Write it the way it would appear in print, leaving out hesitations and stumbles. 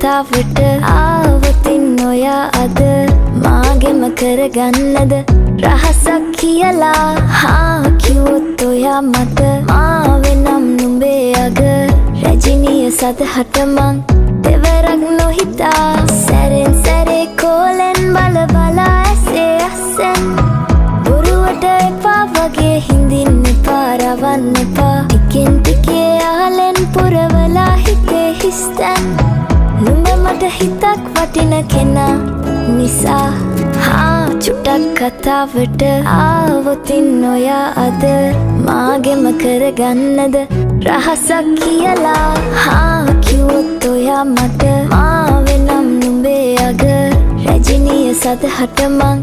කතාවට ආවතින් ඔයා අද මාගෙම කරගන්නද රහසක් කියලා කිව්වොත් ඔයා මට මාවෙනම් නුඹේ අග රජිනිය සදහට මං දෙවරක් නොහිතා සැරෙන් සැරේ කෝලෙන් බල බලා ඇසේ අස්සෙන් බොරුවට එපා වගේ හිඳින්න එපා රවන්න එපා ටිකෙන් ටිකේ ආලෙන් පුරවලා හිතේ හිස්තැන් නුඹ මට හිතක් වටින කෙනා නිසා චුටක් කතාවට ආවොතින් ඔයා අද මාගෙම කරගන්නද රහසක් කියලා කිව්වොත් ඔයා මට මාවෙනම් නුඹේ අග රජිනිය සදහට මං